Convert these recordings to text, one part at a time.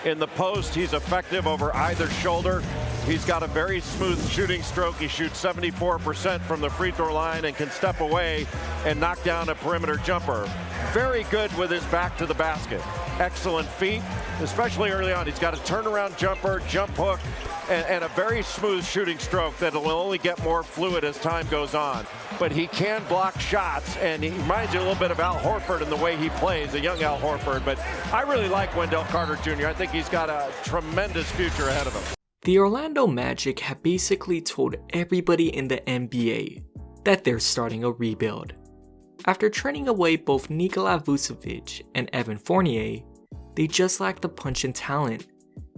In the post, he's effective over either shoulder. He's got a very smooth shooting stroke. He shoots 74% from the free throw line and can step away and knock down a perimeter jumper. Very good with his back to the basket. Excellent feet, especially early on. He's got a turnaround jumper, jump hook, and a very smooth shooting stroke that will only get more fluid as time goes on. But he can block shots, and he reminds you a little bit of Al Horford in the way he plays, a young Al Horford. But I really like Wendell Carter Jr. I think he's got a tremendous future ahead of him. The Orlando Magic have basically told everybody in the NBA that they're starting a rebuild. After trading away both Nikola Vucevic and Evan Fournier, they just lack the punch and talent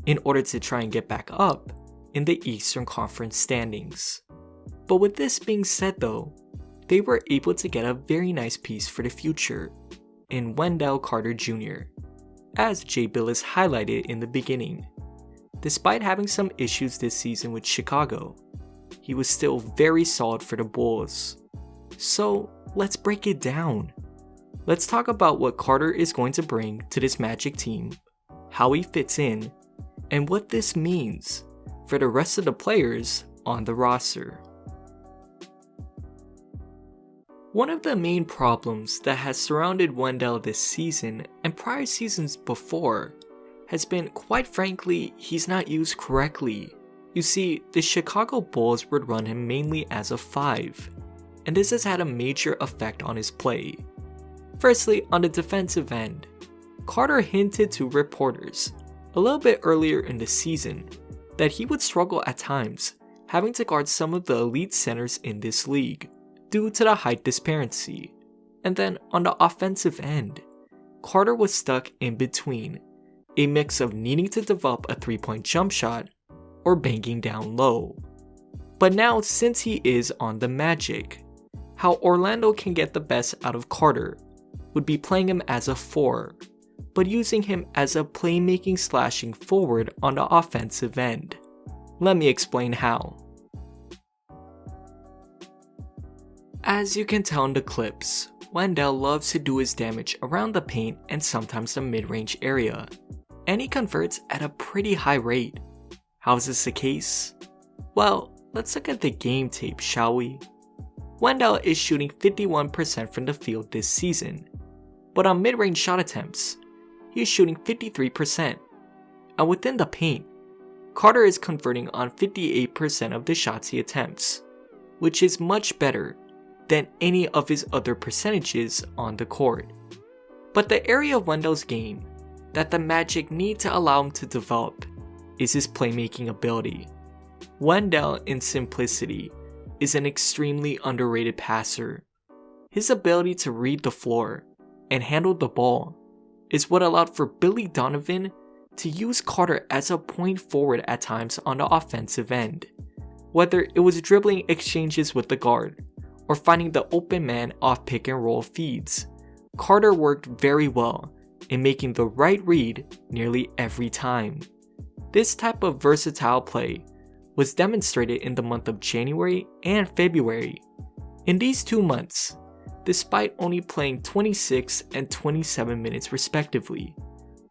in order to try and get back up in the Eastern Conference standings. But with this being said though, they were able to get a very nice piece for the future in Wendell Carter Jr., as Jay Billis highlighted in the beginning. Despite having some issues this season with Chicago, he was still very solid for the Bulls. So let's break it down. Let's talk about what Carter is going to bring to this Magic team, how he fits in, and what this means for the rest of the players on the roster. One of the main problems that has surrounded Wendell this season and prior seasons before has been, quite frankly, he's not used correctly. You see, the Chicago Bulls would run him mainly as a 5, and this has had a major effect on his play. Firstly, on the defensive end, Carter hinted to reporters a little bit earlier in the season that he would struggle at times having to guard some of the elite centers in this league due to the height disparity. And then on the offensive end, Carter was stuck in between, a mix of needing to develop a 3-point jump shot or banging down low. But now, since he is on the Magic, how Orlando can get the best out of Carter would be playing him as a 4, but using him as a playmaking slashing forward on the offensive end. Let me explain how. As you can tell in the clips, Wendell loves to do his damage around the paint and sometimes the mid-range area, and he converts at a pretty high rate. How is this the case? Well, let's look at the game tape, shall we? Wendell is shooting 51% from the field this season, but on mid-range shot attempts, he is shooting 53%. And within the paint, Carter is converting on 58% of the shots he attempts, which is much better than any of his other percentages on the court. But the area of Wendell's game that the Magic need to allow him to develop is his playmaking ability. Wendell, in simplicity, is an extremely underrated passer. His ability to read the floor and handle the ball is what allowed for Billy Donovan to use Carter as a point forward at times on the offensive end. Whether it was dribbling exchanges with the guard or finding the open man off pick and roll feeds, Carter worked very well in making the right read nearly every time. This type of versatile play was demonstrated in the month of January and February. In these 2 months, despite only playing 26 and 27 minutes respectively,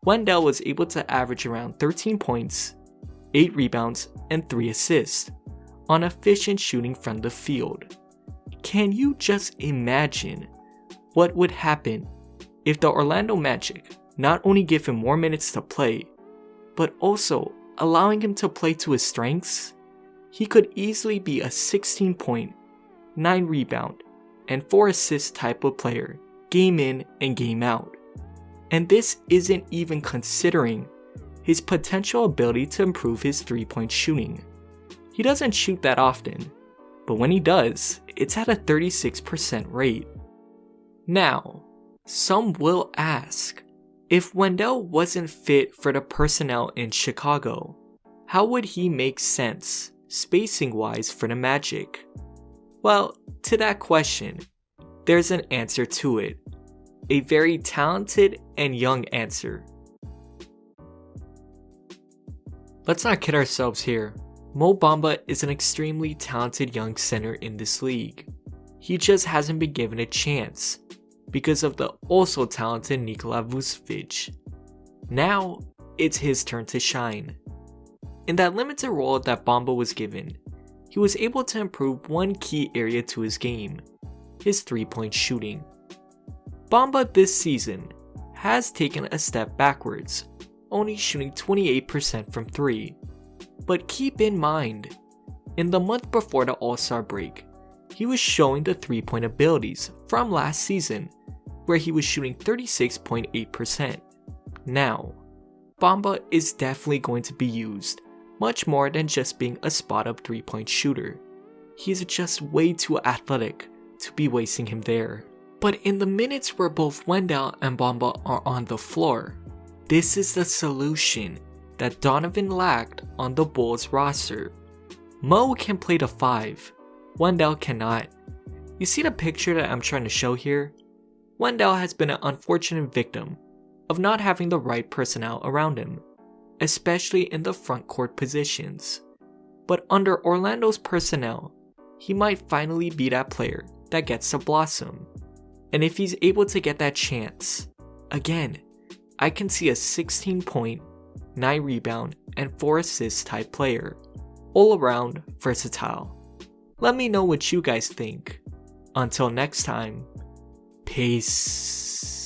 Wendell was able to average around 13 points, 8 rebounds, and 3 assists on efficient shooting from the field. Can you just imagine what would happen if the Orlando Magic not only give him more minutes to play, but also allowing him to play to his strengths? He could easily be a 16 point, 9 rebound, and 4 assist type of player, game in and game out. And this isn't even considering his potential ability to improve his 3-point shooting. He doesn't shoot that often, but when he does, it's at a 36% rate. Now, some will ask, if Wendell wasn't fit for the personnel in Chicago, how would he make sense, spacing-wise, for the Magic? Well, to that question, there's an answer to it. A very talented and young answer. Let's not kid ourselves here. Mo Bamba is an extremely talented young center in this league. He just hasn't been given a chance because of the also talented Nikola Vucevic. Now, it's his turn to shine. In that limited role that Bamba was given, he was able to improve one key area to his game, his 3-point shooting. Bamba this season has taken a step backwards, only shooting 28% from 3. But keep in mind, in the month before the All-Star break, he was showing the 3-point abilities from last season, where he was shooting 36.8%. Now, Bamba is definitely going to be used much more than just being a spot-up 3-point shooter. He is just way too athletic to be wasting him there. But in the minutes where both Wendell and Bamba are on the floor, this is the solution that Donovan lacked on the Bulls roster. Mo can play the 5, Wendell cannot. You see the picture that I'm trying to show here? Wendell has been an unfortunate victim of not having the right personnel around him, especially in the front court positions. But under Orlando's personnel, he might finally be that player that gets to blossom. And if he's able to get that chance, again, I can see a 16-point, 9 rebound, and 4 assist type player, all around versatile. Let me know what you guys think. Until next time, peace.